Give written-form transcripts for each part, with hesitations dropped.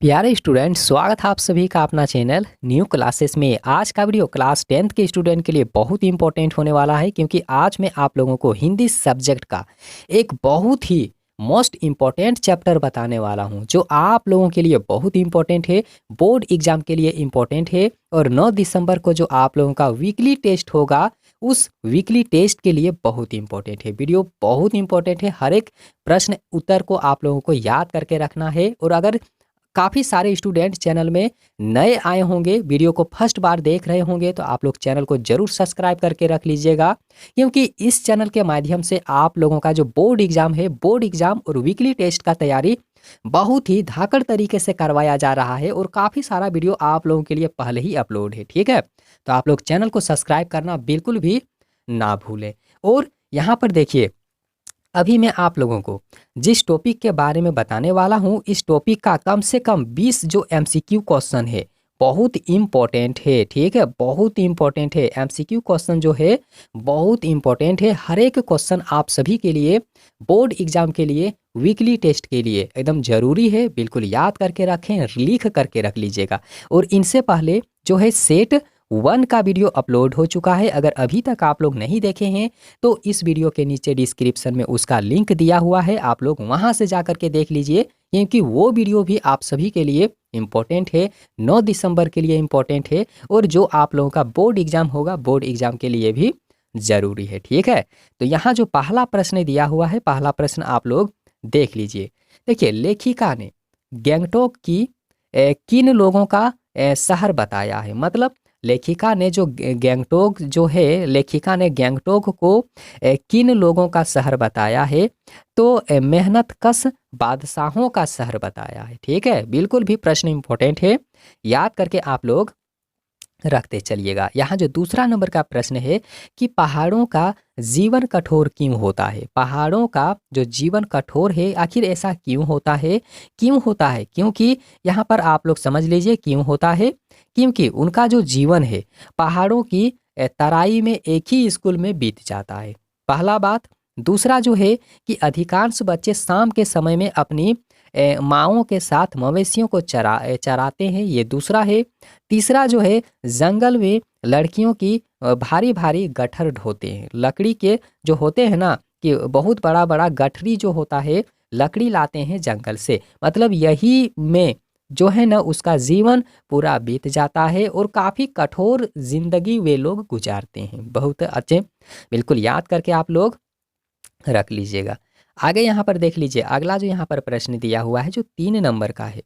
प्यारे स्टूडेंट, स्वागत है आप सभी का अपना चैनल न्यू क्लासेस में। आज का वीडियो क्लास 10th के स्टूडेंट के लिए बहुत ही इंपॉर्टेंट होने वाला है, क्योंकि आज मैं आप लोगों को हिंदी सब्जेक्ट का एक बहुत ही मोस्ट इम्पॉर्टेंट चैप्टर बताने वाला हूं, जो आप लोगों के लिए बहुत इंपॉर्टेंट है, बोर्ड एग्जाम के लिए इम्पॉर्टेंट है। और 9 दिसंबर को जो आप लोगों का वीकली टेस्ट होगा, उस वीकली टेस्ट के लिए बहुत इंपॉर्टेंट है। वीडियो बहुत इंपॉर्टेंट है, हर एक प्रश्न उत्तर को आप लोगों को याद करके रखना है। और अगर काफ़ी सारे स्टूडेंट चैनल में नए आए होंगे, वीडियो को फर्स्ट बार देख रहे होंगे, तो आप लोग चैनल को जरूर सब्सक्राइब करके रख लीजिएगा, क्योंकि इस चैनल के माध्यम से आप लोगों का जो बोर्ड एग्जाम है, बोर्ड एग्जाम और वीकली टेस्ट का तैयारी बहुत ही धाकड़ तरीके से करवाया जा रहा है। और काफ़ी सारा वीडियो आप लोगों के लिए पहले ही अपलोड है। ठीक है, तो आप लोग चैनल को सब्सक्राइब करना बिल्कुल भी ना भूलें। और यहाँ पर देखिए, अभी मैं आप लोगों को जिस टॉपिक के बारे में बताने वाला हूँ, इस टॉपिक का कम से कम 20 जो एमसीक्यू क्वेश्चन है, बहुत इम्पोर्टेंट है। ठीक है, बहुत इम्पोर्टेंट है। एमसीक्यू क्वेश्चन जो है बहुत इम्पोर्टेंट है। हर एक क्वेश्चन आप सभी के लिए, बोर्ड एग्जाम के लिए, वीकली टेस्ट के लिए एकदम ज़रूरी है। बिल्कुल याद करके रखें, लिख करके रख लीजिएगा। और इनसे पहले जो है सेट 1 का वीडियो अपलोड हो चुका है। अगर अभी तक आप लोग नहीं देखे हैं तो इस वीडियो के नीचे डिस्क्रिप्शन में उसका लिंक दिया हुआ है, आप लोग वहां से जा करके देख लीजिए, क्योंकि वो वीडियो भी आप सभी के लिए इम्पोर्टेंट है, 9 दिसंबर के लिए इम्पोर्टेंट है, और जो आप लोगों का बोर्ड एग्जाम होगा, बोर्ड एग्जाम के लिए भी ज़रूरी है। ठीक है, तो यहाँ जो पहला प्रश्न दिया हुआ है, पहला प्रश्न आप लोग देख लीजिए। देखिए, लेखिका ने गैंगटॉक की किन लोगों का शहर बताया है। मतलब लेखिका ने जो गैंगटॉक जो है, लेखिका ने गैंगटॉक को किन लोगों का शहर बताया है, तो मेहनत कश बादशाहों का शहर बताया है। ठीक है, बिल्कुल भी प्रश्न इंपॉर्टेंट है, याद करके आप लोग रखते चलिएगा। यहाँ जो दूसरा नंबर का प्रश्न है कि पहाड़ों का जीवन कठोर क्यों होता है। पहाड़ों का जो जीवन कठोर है, आखिर ऐसा क्यों होता है। क्यों होता है, क्योंकि यहाँ पर आप लोग समझ लीजिए क्यों होता है, क्योंकि उनका जो जीवन है पहाड़ों की तराई में एक ही स्कूल में बीत जाता है, पहला बात। दूसरा जो है कि अधिकांश बच्चे शाम के समय में अपनी माओं के साथ मवेशियों को चराते हैं, ये दूसरा है। तीसरा जो है, जंगल में लड़कियों की भारी भारी गट्ठर ढोते हैं। लकड़ी के जो होते हैं ना, कि बहुत बड़ा बड़ा गठरी जो होता है, लकड़ी लाते हैं जंगल से, मतलब यही में जो है ना उसका जीवन पूरा बीत जाता है, और काफ़ी कठोर जिंदगी वे लोग गुजारते हैं। बहुत अच्छे, बिल्कुल याद करके आप लोग रख लीजिएगा। आगे यहाँ पर देख लीजिए, अगला जो यहाँ पर प्रश्न दिया हुआ है जो 3 नंबर का है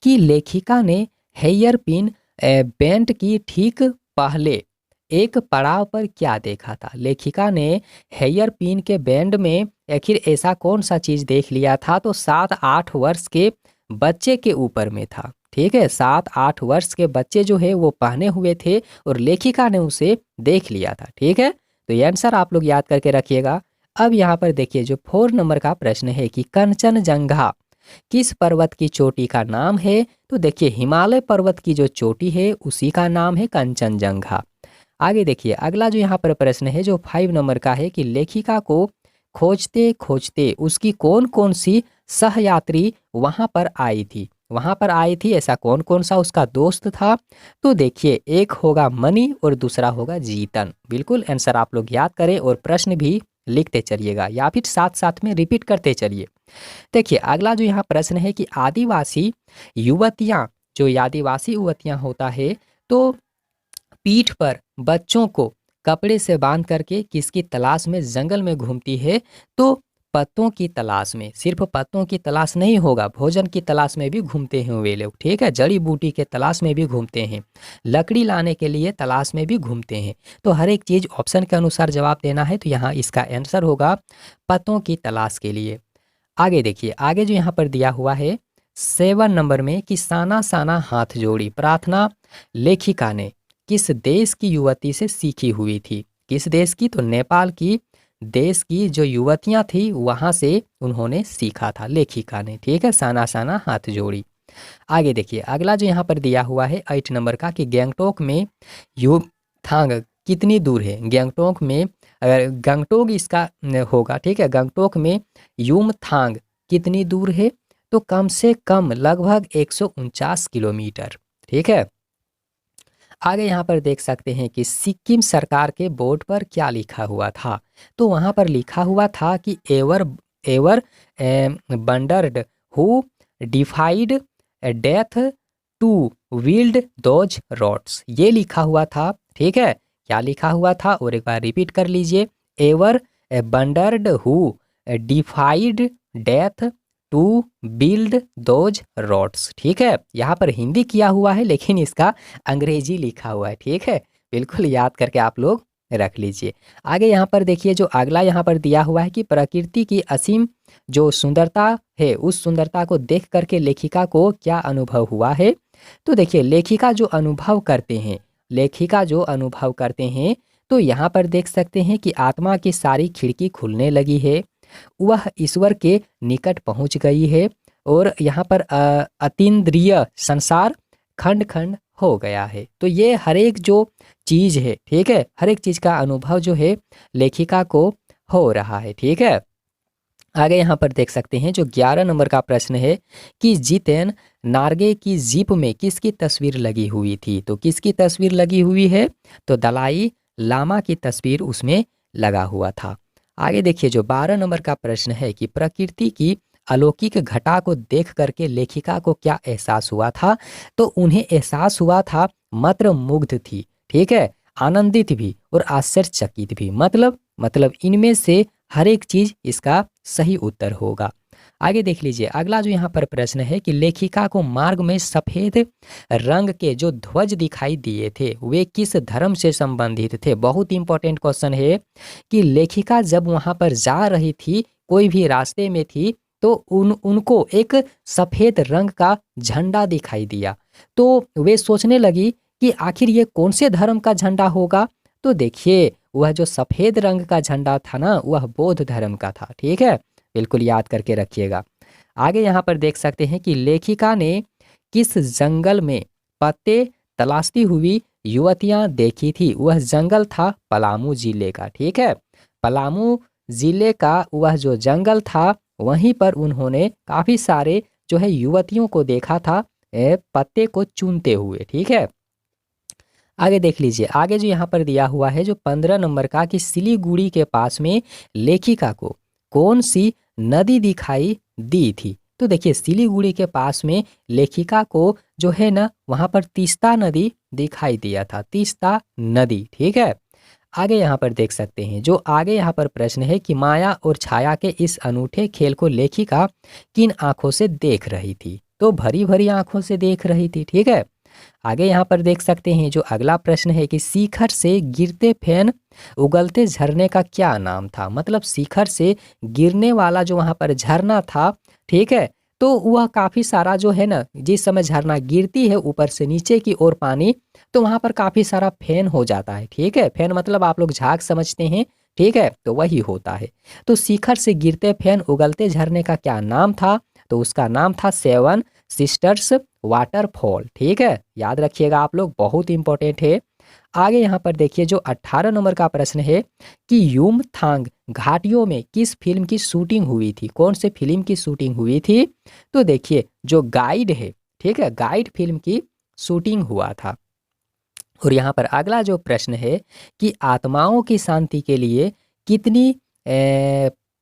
कि लेखिका ने हेयर पिन बैंड की ठीक पहले एक पड़ाव पर क्या देखा था। लेखिका ने हेयर पिन के बैंड में आखिर ऐसा कौन सा चीज देख लिया था, तो 7-8 वर्ष के बच्चे के ऊपर में था। ठीक है, 7-8 वर्ष के बच्चे जो है वो पहने हुए थे, और लेखिका ने उसे देख लिया था। ठीक है, तो ये आंसर आप लोग याद करके रखिएगा। अब यहाँ पर देखिए, जो 4 नंबर का प्रश्न है कि कंचनजंगा किस पर्वत की चोटी का नाम है, तो देखिए हिमालय पर्वत की जो चोटी है उसी का नाम है कंचनजंगा। आगे देखिए, अगला जो यहाँ पर प्रश्न है जो 5 नंबर का है कि लेखिका को खोजते खोजते उसकी कौन कौन सी सहयात्री वहां पर आई थी। वहां पर आई थी, ऐसा कौन कौन सा उसका दोस्त था, तो देखिए एक होगा मनी और दूसरा होगा जीतन। बिल्कुल आंसर आप लोग याद करें और प्रश्न भी लिखते चलिएगा, या फिर साथ साथ में रिपीट करते चलिए। देखिए, अगला जो यहाँ प्रश्न है कि आदिवासी युवतियां, जो आदिवासी युवतियां होता है, तो पीठ पर बच्चों को कपड़े से बांध करके किसकी तलाश में जंगल में घूमती है, तो पत्तों की तलाश में। सिर्फ पत्तों की तलाश नहीं होगा, भोजन की तलाश में भी घूमते हैं वे लोग। ठीक है, जड़ी बूटी के तलाश में भी घूमते हैं, लकड़ी लाने के लिए तलाश में भी घूमते हैं। तो हर एक चीज ऑप्शन के अनुसार जवाब देना है, तो यहाँ इसका आंसर होगा पत्तों की तलाश के लिए। आगे देखिए, आगे जो यहाँ पर दिया हुआ है 7 नंबर में कि साना साना हाथ जोड़ी प्रार्थना लेखिका ने किस देश की युवती से सीखी हुई थी। किस देश की, तो नेपाल की देश की जो युवतियां थी वहां से उन्होंने सीखा था लेखिका ने। ठीक है, साना साना हाथ जोड़ी। आगे देखिए, अगला जो यहाँ पर दिया हुआ है 8 नंबर का कि गैंगटोक में युमथांग कितनी दूर है। गैंगटोक में, अगर गंगटोक इसका होगा, ठीक है, गंगटोक में युमथांग कितनी दूर है, तो कम से कम लगभग 149 किलोमीटर। ठीक है। आगे यहाँ पर देख सकते हैं कि सिक्किम सरकार के बोर्ड पर क्या लिखा हुआ था। तो वहाँ पर लिखा हुआ था कि ever ever wondered who defied death to wield those rods, ये लिखा हुआ था। ठीक है, क्या लिखा हुआ था और एक बार रिपीट कर लीजिए। Ever wondered who defied death to build those rods. ठीक है, यहाँ पर हिंदी किया हुआ है लेकिन इसका अंग्रेजी लिखा हुआ है। ठीक है, बिल्कुल याद करके आप लोग रख लीजिए। आगे यहाँ पर देखिए, जो अगला यहाँ पर दिया हुआ है कि प्रकृति की असीम जो सुंदरता है, उस सुंदरता को देख करके लेखिका को क्या अनुभव हुआ है। तो देखिए, लेखिका जो अनुभव करते हैं, तो यहाँ पर देख सकते हैं कि आत्मा की सारी खिड़की खुलने लगी है, वह ईश्वर के निकट पहुंच गई है और यहाँ पर अतीन्द्रिय संसार खंड खंड हो गया है। तो ये हर एक जो चीज है, ठीक है, हर एक चीज का अनुभव जो है लेखिका को हो रहा है। ठीक है, आगे यहाँ पर देख सकते हैं जो 11 नंबर का प्रश्न है कि जितेन नार्गे की जीप में किसकी तस्वीर लगी हुई थी। तो किसकी तस्वीर लगी हुई है, तो दलाई लामा की तस्वीर उसमें लगा हुआ था। आगे देखिए, जो 12 नंबर का प्रश्न है कि प्रकृति की अलौकिक घटा को देख करके लेखिका को क्या एहसास हुआ था। तो उन्हें एहसास हुआ था, मात्र मुग्ध थी, ठीक है, आनंदित भी और आश्चर्यचकित भी। मतलब इनमें से हर एक चीज इसका सही उत्तर होगा। आगे देख लीजिए, अगला जो यहाँ पर प्रश्न है कि लेखिका को मार्ग में सफेद रंग के जो ध्वज दिखाई दिए थे वे किस धर्म से संबंधित थे। बहुत इंपॉर्टेंट क्वेश्चन है कि लेखिका जब वहां पर जा रही थी, कोई भी रास्ते में थी, तो उनको एक सफेद रंग का झंडा दिखाई दिया। तो वे सोचने लगी कि आखिर ये कौन से धर्म का झंडा होगा। तो देखिए, वह जो सफेद रंग का झंडा था ना, वह बौद्ध धर्म का था। ठीक है, बिल्कुल याद करके रखिएगा। आगे यहाँ पर देख सकते हैं कि लेखिका ने किस जंगल में पत्ते तलाशती हुई युवतियां देखी थी। वह जंगल था पलामू जिले का। ठीक है, पलामू जिले का वह जो जंगल था, वहीं पर उन्होंने काफी सारे जो है युवतियों को देखा था पत्ते को चुनते हुए। ठीक है, आगे देख लीजिए, आगे जो यहाँ पर दिया हुआ है जो 15 नंबर का कि सिलीगुड़ी के पास में लेखिका को कौन सी नदी दिखाई दी थी। तो देखिए, सिलीगुड़ी के पास में लेखिका को जो है ना, वहां पर तीस्ता नदी दिखाई दिया था, तीस्ता नदी। ठीक है, आगे यहाँ पर देख सकते हैं, जो आगे यहाँ पर प्रश्न है कि माया और छाया के इस अनूठे खेल को लेखिका किन आंखों से देख रही थी। तो भरी भरी आंखों से देख रही थी। ठीक है, आगे यहाँ पर देख सकते हैं जो अगला प्रश्न है कि शिखर से गिरते फेन उगलते झरने का क्या नाम था। मतलब शिखर से गिरने वाला जो वहां पर झरना था, ठीक है, तो वह काफी सारा जो है ना, जिस समय झरना गिरती है ऊपर से नीचे की ओर पानी, तो वहां पर काफी सारा फेन हो जाता है। ठीक है, फेन मतलब आप लोग झाग समझते हैं। ठीक है, तो वही होता है। तो शिखर से गिरते फेन उगलते झरने का क्या नाम था। तो उसका नाम था सेवन सिस्टर्स वाटरफॉल। ठीक है, याद रखिएगा आप लोग, बहुत इंपॉर्टेंट है। आगे यहाँ पर देखिए, जो 18 नंबर का प्रश्न है कि युमथांग घाटियों में किस फिल्म की शूटिंग हुई थी। कौन से फिल्म की शूटिंग हुई थी। तो देखिए, जो गाइड है, ठीक है, गाइड फिल्म की शूटिंग हुआ था। और यहाँ पर अगला जो प्रश्न है कि आत्माओं की शांति के लिए कितनी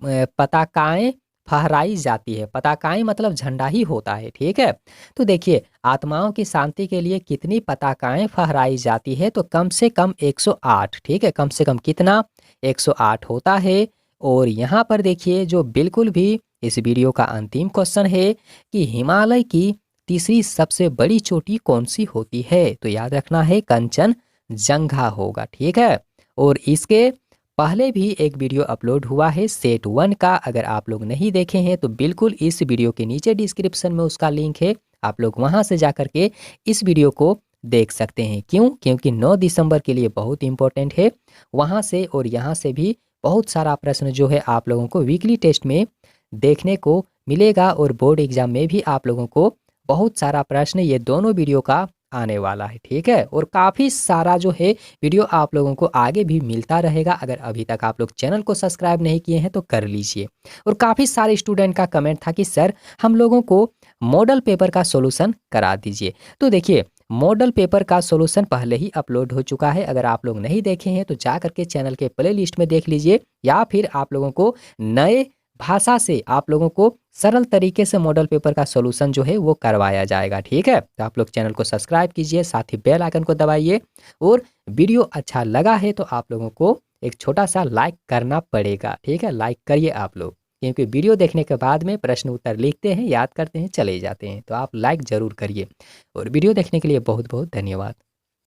पताकाएं फहराई जाती है। पताकाएं मतलब झंडा ही होता है। ठीक है, तो देखिए, आत्माओं की शांति के लिए कितनी पताकाएं फहराई जाती है। तो कम से कम 108। ठीक है, कम से कम कितना, 108 होता है। और यहाँ पर देखिए, जो बिल्कुल भी इस वीडियो का अंतिम क्वेश्चन है कि हिमालय की तीसरी सबसे बड़ी चोटी कौन सी होती है। तो याद रखना है, कंचनजंगा होगा। ठीक है, और इसके पहले भी एक वीडियो अपलोड हुआ है सेट 1 का। अगर आप लोग नहीं देखे हैं तो बिल्कुल इस वीडियो के नीचे डिस्क्रिप्शन में उसका लिंक है, आप लोग वहां से जाकर के इस वीडियो को देख सकते हैं। क्यों, क्योंकि 9 दिसंबर के लिए बहुत इंपॉर्टेंट है। वहां से और यहाँ से भी बहुत सारा प्रश्न जो है आप लोगों को वीकली टेस्ट में देखने को मिलेगा और बोर्ड एग्जाम में भी आप लोगों को बहुत सारा प्रश्न ये दोनों वीडियो का आने वाला है, ठीक है। और काफ़ी सारा जो है वीडियो आप लोगों को आगे भी मिलता रहेगा। अगर अभी तक आप लोग चैनल को सब्सक्राइब नहीं किए हैं तो कर लीजिए। और काफ़ी सारे स्टूडेंट का कमेंट था कि सर हम लोगों को मॉडल पेपर का सॉल्यूशन करा दीजिए। तो देखिए, मॉडल पेपर का सॉल्यूशन पहले ही अपलोड हो चुका है। अगर आप लोग नहीं देखे हैं तो जा करके चैनल के प्लेलिस्ट में देख लीजिए, या फिर आप लोगों को नए भाषा से आप लोगों को सरल तरीके से मॉडल पेपर का सॉल्यूशन जो है वो करवाया जाएगा, ठीक है। तो आप लोग चैनल को सब्सक्राइब कीजिए, साथ ही बेल आइकन को दबाइए। और वीडियो अच्छा लगा है तो आप लोगों को एक छोटा सा लाइक करना पड़ेगा, ठीक है। लाइक करिए आप लोग, क्योंकि वीडियो देखने के बाद में प्रश्न उत्तर लिखते हैं, याद करते हैं, चले जाते हैं। तो आप लाइक ज़रूर करिए। और वीडियो देखने के लिए बहुत बहुत धन्यवाद।